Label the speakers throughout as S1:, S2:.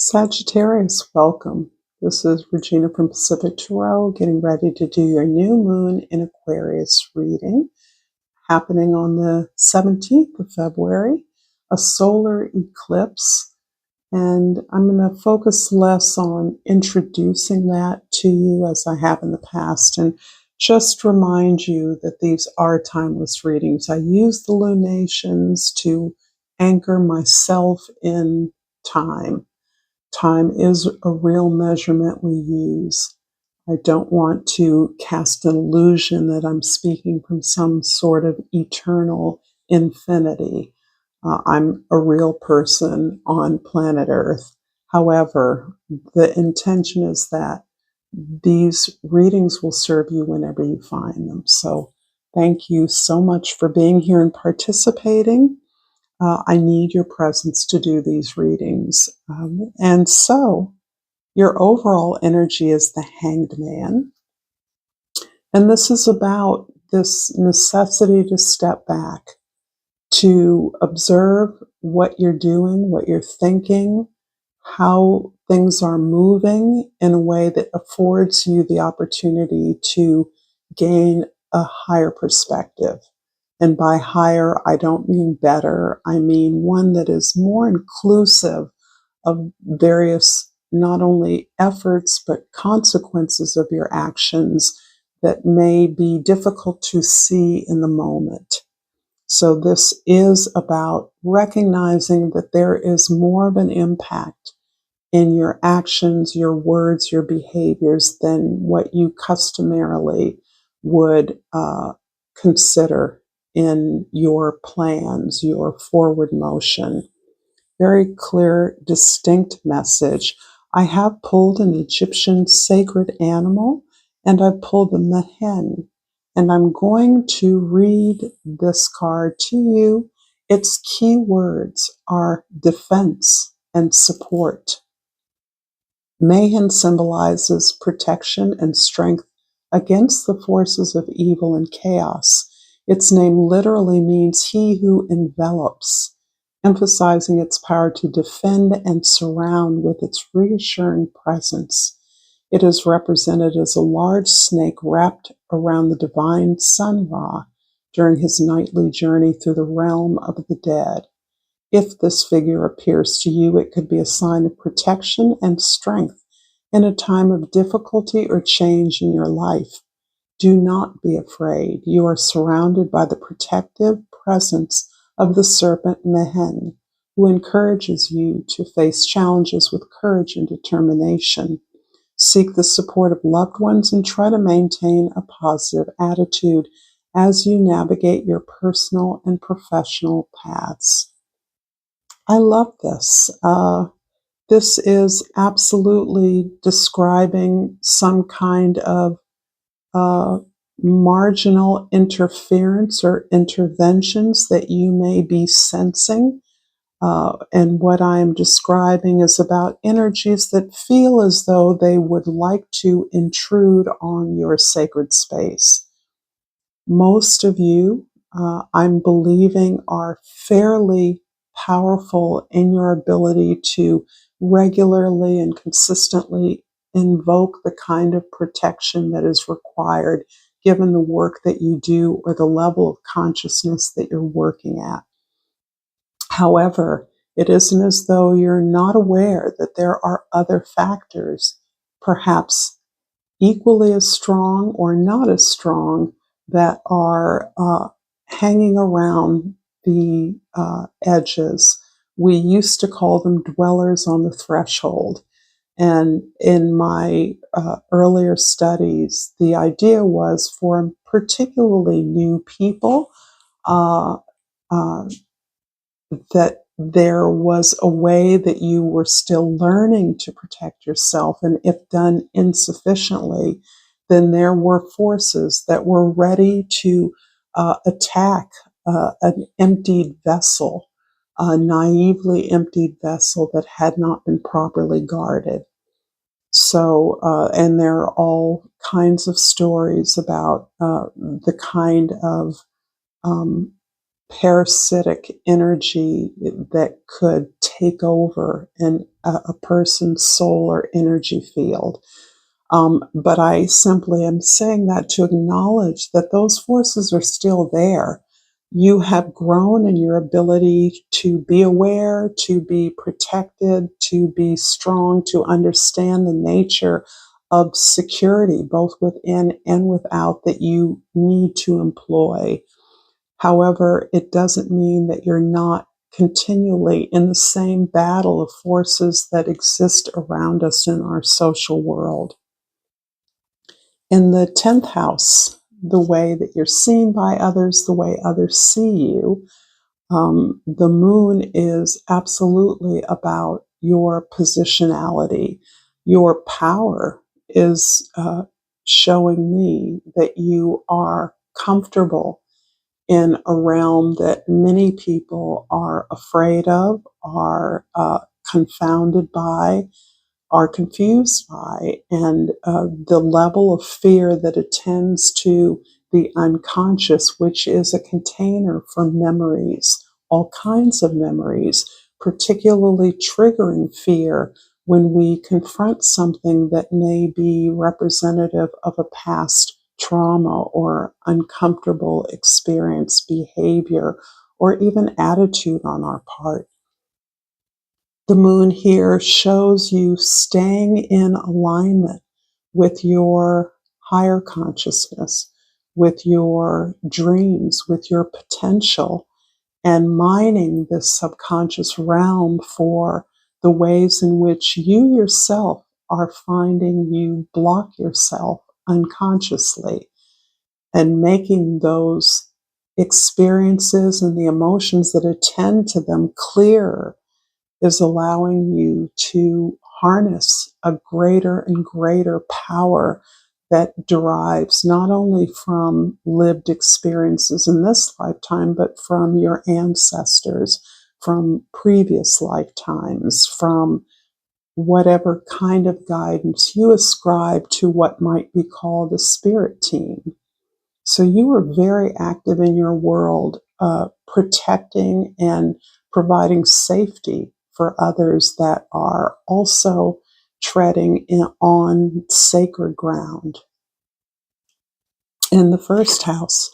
S1: Sagittarius, welcome. This is Regina from Pacific Tarot, getting ready to do your new moon in Aquarius reading, happening on the 17th of February, a solar eclipse. And I'm going to focus less on introducing that to you as I have in the past, and just remind you that these are timeless readings. I use the lunations to anchor myself in time. Time is a real measurement we use. I don't want to cast an illusion that I'm speaking from some sort of eternal infinity. I'm a real person on planet Earth. However, the intention is that these readings will serve you whenever you find them. So thank you so much for being here and participating. I need your presence to do these readings. And so your overall energy is the Hanged Man. And this is about this necessity to step back, to observe what you're doing, what you're thinking, how things are moving in a way that affords you the opportunity to gain a higher perspective. And by higher, I don't mean better. I mean one that is more inclusive of various, not only efforts, but consequences of your actions that may be difficult to see in the moment. So this is about recognizing that there is more of an impact in your actions, your words, your behaviors than what you customarily would consider in your plans, your forward motion. Very clear, distinct message. I have pulled an Egyptian sacred animal, and I've pulled the mehen. And I'm going to read this card to you. Its key words are defense and support. Mayhem symbolizes protection and strength against the forces of evil and chaos. Its name literally means he who envelops, emphasizing its power to defend and surround with its reassuring presence. It is represented as a large snake wrapped around the divine Sun Ra during his nightly journey through the realm of the dead. If this figure appears to you, it could be a sign of protection and strength in a time of difficulty or change in your life. Do not be afraid. You are surrounded by the protective presence of the serpent Mehen, who encourages you to face challenges with courage and determination. Seek the support of loved ones and try to maintain a positive attitude as you navigate your personal and professional paths. I love this. This is absolutely describing some kind of marginal interference or interventions that you may be sensing. And what I'm describing is about energies that feel as though they would like to intrude on your sacred space. Most of you, I'm believing, are fairly powerful in your ability to regularly and consistently invoke the kind of protection that is required given the work that you do or the level of consciousness that you're working at. However, it isn't as though you're not aware that there are other factors, perhaps equally as strong or not as strong, that are hanging around the edges. We used to call them dwellers on the threshold. And in my earlier studies, the idea was for particularly new people uh, uh, that there was a way that you were still learning to protect yourself. And if done insufficiently, then there were forces that were ready to attack an emptied vessel, a naively emptied vessel that had not been properly guarded. So, and there are all kinds of stories about the kind of parasitic energy that could take over a person's soul or energy field. But I simply am saying that to acknowledge that those forces are still there. You have grown in your ability to be aware, to be protected, to be strong, to understand the nature of security, both within and without, that you need to employ. However, it doesn't mean that you're not continually in the same battle of forces that exist around us in our social world. In the 10th house, the way that you're seen by others, the way others see you, the moon is absolutely about your positionality. Your power is showing me that you are comfortable in a realm that many people are afraid of, are confounded by, are confused by, and the level of fear that attends to the unconscious, which is a container for memories, all kinds of memories, particularly triggering fear when we confront something that may be representative of a past trauma or uncomfortable experience, behavior, or even attitude on our part. The moon here shows you staying in alignment with your higher consciousness, with your dreams, with your potential, and mining this subconscious realm for the ways in which you yourself are finding you block yourself unconsciously, and making those experiences and the emotions that attend to them clearer is allowing you to harness a greater and greater power that derives not only from lived experiences in this lifetime, but from your ancestors, from previous lifetimes, from whatever kind of guidance you ascribe to what might be called a spirit team. So you are very active in your world, protecting and providing safety for others that are also treading on sacred ground. In the first house,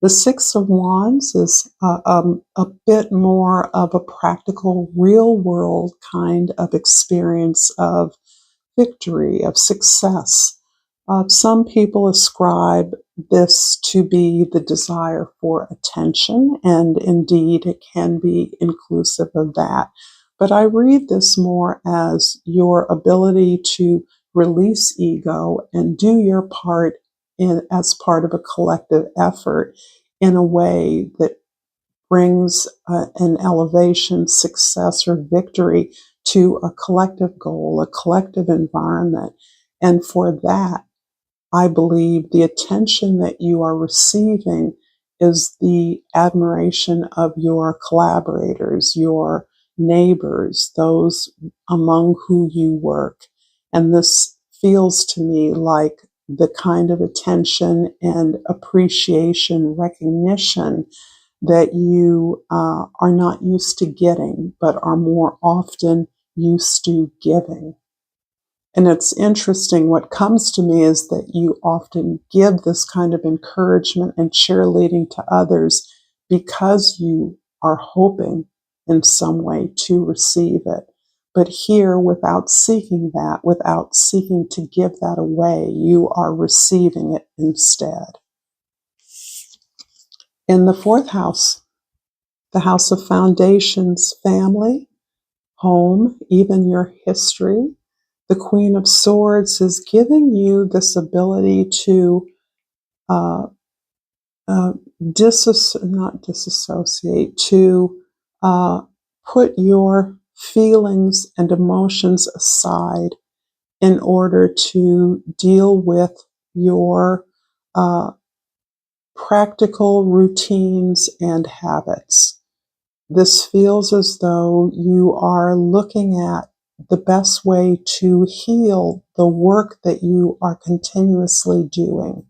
S1: the Six of Wands is a bit more of a practical, real world kind of experience of victory, of success. Some people ascribe this to be the desire for attention, and indeed it can be inclusive of that. But I read this more as your ability to release ego and do your part as part of a collective effort in a way that brings an elevation, success, or victory to a collective goal, a collective environment. And for that, I believe the attention that you are receiving is the admiration of your collaborators, your neighbors, those among who you work. And this feels to me like the kind of attention and appreciation, recognition that you are not used to getting, but are more often used to giving. And it's interesting, what comes to me is that you often give this kind of encouragement and cheerleading to others because you are hoping in some way to receive it. But here, without seeking that, without seeking to give that away, you are receiving it instead. In the fourth house, the house of foundations, family, home, even your history, the Queen of Swords is giving you this ability to uh, not disassociate, to put your feelings and emotions aside in order to deal with your practical routines and habits. This feels as though you are looking at the best way to heal the work that you are continuously doing.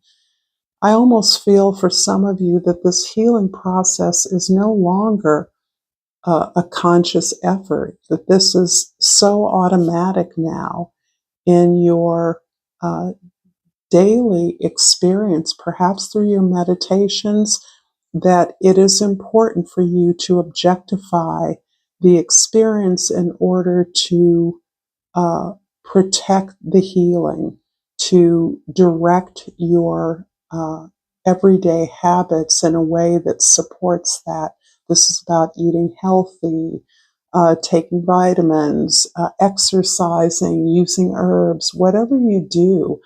S1: I almost feel for some of you that this healing process is no longer a conscious effort, that this is so automatic now in your uh, daily experience, perhaps through your meditations, that it is important for you to objectify the experience in order to uh, protect the healing, to direct your everyday habits in a way that supports that. This is about eating healthy, taking vitamins, exercising, using herbs, whatever you do,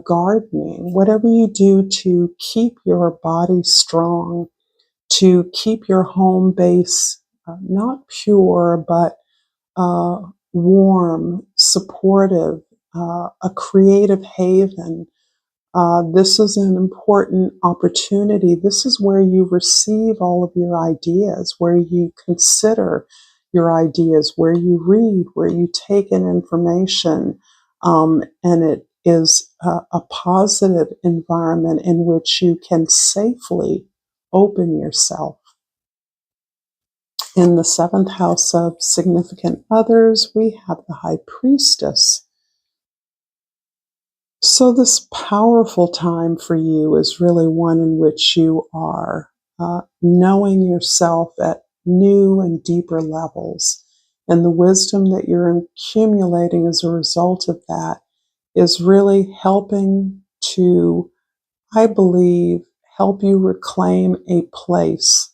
S1: gardening, whatever you do to keep your body strong, to keep your home base not pure, but uh, warm, supportive, a creative haven. This is an important opportunity. This is where you receive all of your ideas, where you consider your ideas, where you read, where you take in information. And it is a positive environment in which you can safely open yourself. In the seventh house of significant others, we have the High Priestess. So, this powerful time for you is really one in which you are knowing yourself at new and deeper levels. And the wisdom that you're accumulating as a result of that is really helping to, I believe, help you reclaim a place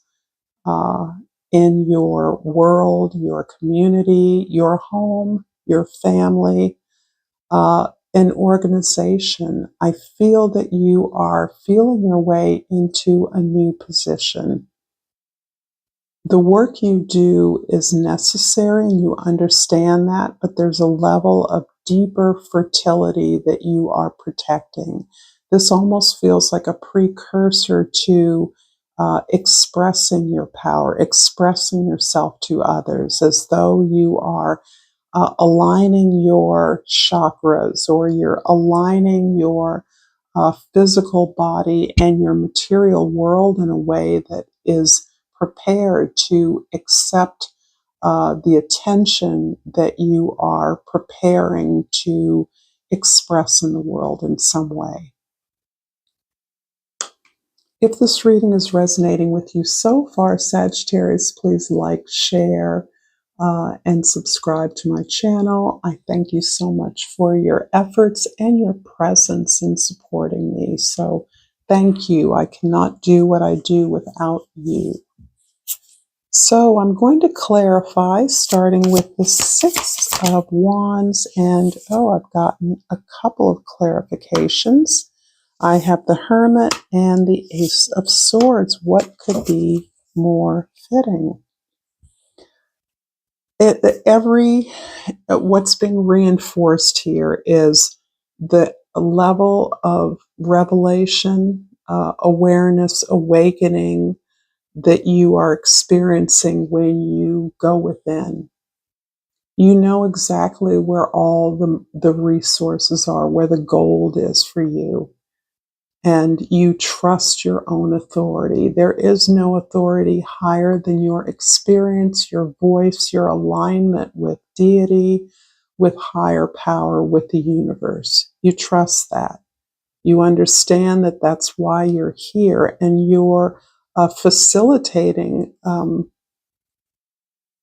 S1: uh, in your world, your community, your home, your family, an organization. I feel that you are feeling your way into a new position. The work you do is necessary and you understand that, but there's a level of deeper fertility that you are protecting. This almost feels like a precursor to expressing your power, expressing yourself to others, as though you are aligning your chakras, or you're aligning your physical body and your material world in a way that is prepared to accept the attention that you are preparing to express in the world in some way. If this reading is resonating with you so far, Sagittarius, please like, share, and subscribe to my channel. I thank you so much for your efforts and your presence in supporting me. So thank you. I cannot do what I do without you. So I'm going to clarify, starting with the Six of Wands, and I've gotten a couple of clarifications. I have the Hermit and the Ace of Swords. What could be more fitting? What's being reinforced here is the level of revelation, awareness, awakening that you are experiencing when you go within. You know exactly where all the resources are, where the gold is for you. And you trust your own authority. There is no authority higher than your experience, your voice, your alignment with deity, with higher power, with the universe. You trust that. You understand that that's why you're here, and you're facilitating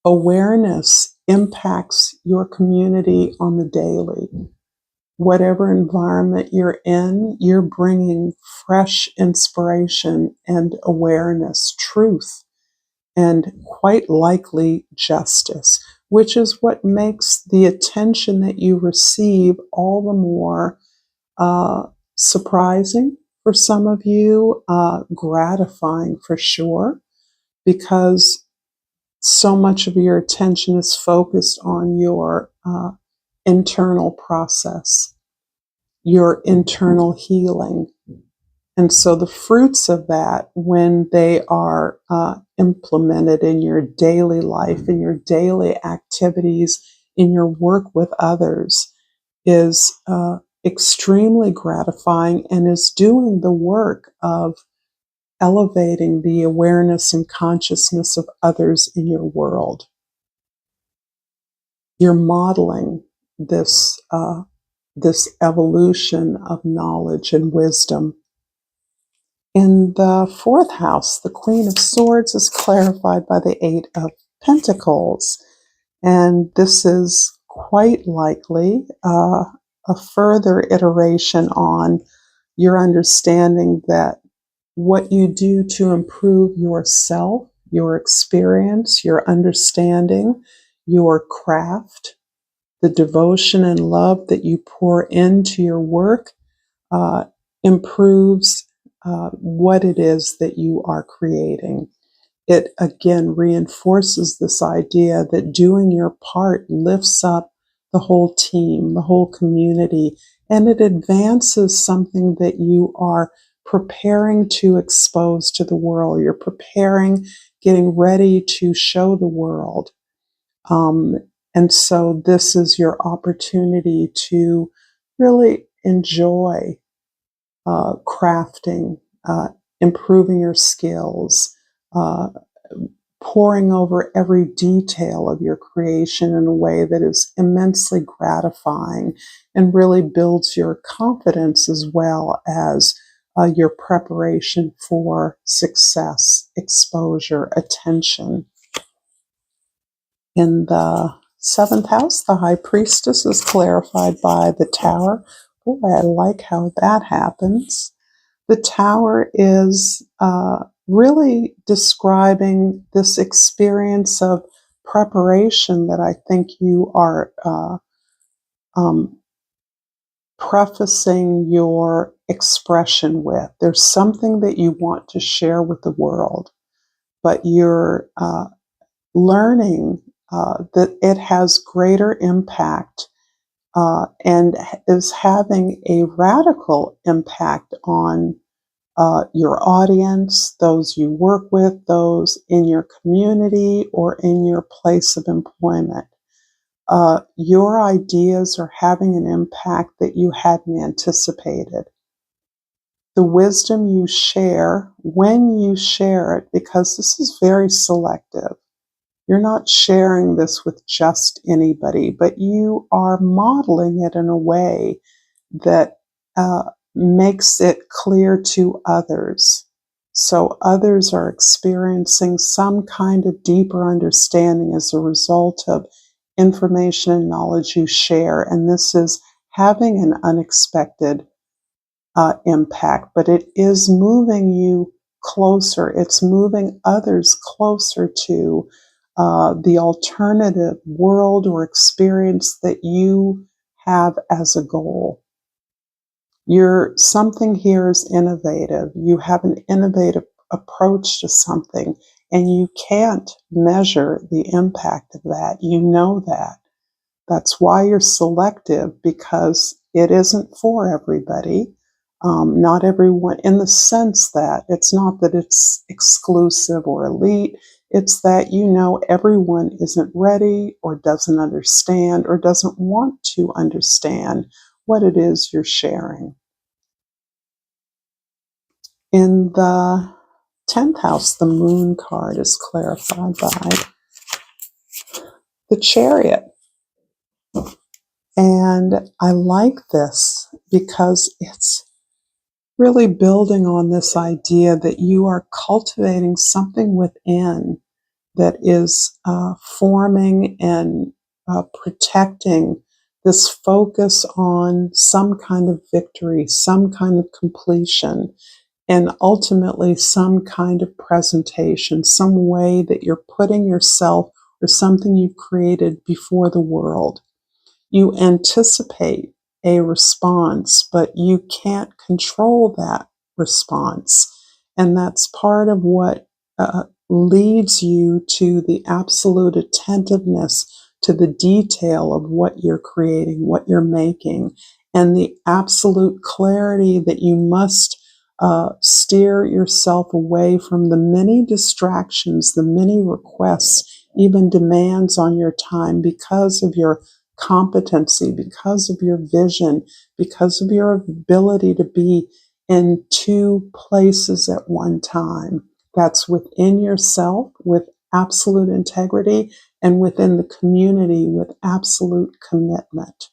S1: awareness impacts your community on the daily. Whatever environment you're in, you're bringing fresh inspiration and awareness, truth, and quite likely justice, which is what makes the attention that you receive all the more surprising for some of you, gratifying for sure, because so much of your attention is focused on your internal process, your internal healing. And so the fruits of that, when they are implemented in your daily life, in your daily activities, in your work with others, is extremely gratifying and is doing the work of elevating the awareness and consciousness of others in your world. You're modeling this evolution of knowledge and wisdom. In the fourth house, the Queen of Swords is clarified by the Eight of Pentacles. And this is quite likely a further iteration on your understanding that what you do to improve yourself, your experience, your understanding, your craft, the devotion and love that you pour into your work improves what it is that you are creating. It again reinforces this idea that doing your part lifts up the whole team, the whole community, and it advances something that you are preparing to expose to the world. You're preparing, getting ready to show the world. And so this is your opportunity to really enjoy crafting, improving your skills, pouring over every detail of your creation in a way that is immensely gratifying and really builds your confidence as well as your preparation for success, exposure, attention. In the seventh house, the High Priestess is clarified by the Tower. Boy, I like how that happens. The Tower is really describing this experience of preparation that I think you are prefacing your expression with. There's something that you want to share with the world, but you're learning that it has greater impact and is having a radical impact on your audience, those you work with, those in your community or in your place of employment. Your ideas are having an impact that you hadn't anticipated. The wisdom you share, when you share it, because this is very selective. You're not sharing this with just anybody, but you are modeling it in a way that makes it clear to others. So others are experiencing some kind of deeper understanding as a result of information and knowledge you share. And this is having an unexpected impact, but it is moving you closer. It's moving others closer to the alternative world or experience that you have as a goal. Something here is innovative. You have an innovative approach to something, and you can't measure the impact of that. You know that. That's why you're selective, because it isn't for everybody. Not everyone, in the sense that it's not that it's exclusive or elite. It's that everyone isn't ready or doesn't understand or doesn't want to understand what it is you're sharing. In the 10th house, the Moon card is clarified by the Chariot. And I like this because it's really building on this idea that you are cultivating something within that is forming and protecting this focus on some kind of victory, some kind of completion, and ultimately some kind of presentation, some way that you're putting yourself or something you've created before the world. You anticipate a response, but you can't control that response. And that's part of what leads you to the absolute attentiveness to the detail of what you're creating, what you're making, and the absolute clarity that you must steer yourself away from the many distractions, the many requests, even demands on your time because of your competency, because of your vision, because of your ability to be in two places at one time. That's within yourself with absolute integrity and within the community with absolute commitment.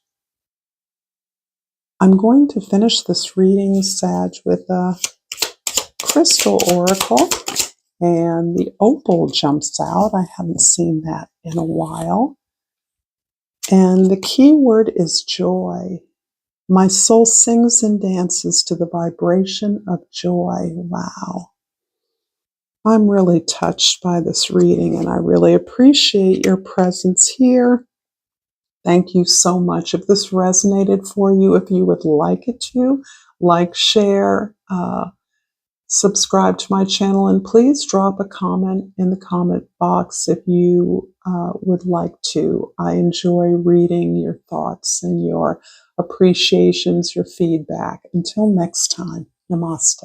S1: I'm going to finish this reading, Sag, with a crystal oracle, and the opal jumps out. I haven't seen that in a while. And the key word is joy. My soul sings and dances to the vibration of joy. Wow. I'm really touched by this reading, and I really appreciate your presence here. Thank you so much. If this resonated for you, if you would like it to, like, share, subscribe to my channel, and please drop a comment in the comment box if you would like to. I enjoy reading your thoughts and your appreciations, your feedback. Until next time, namaste.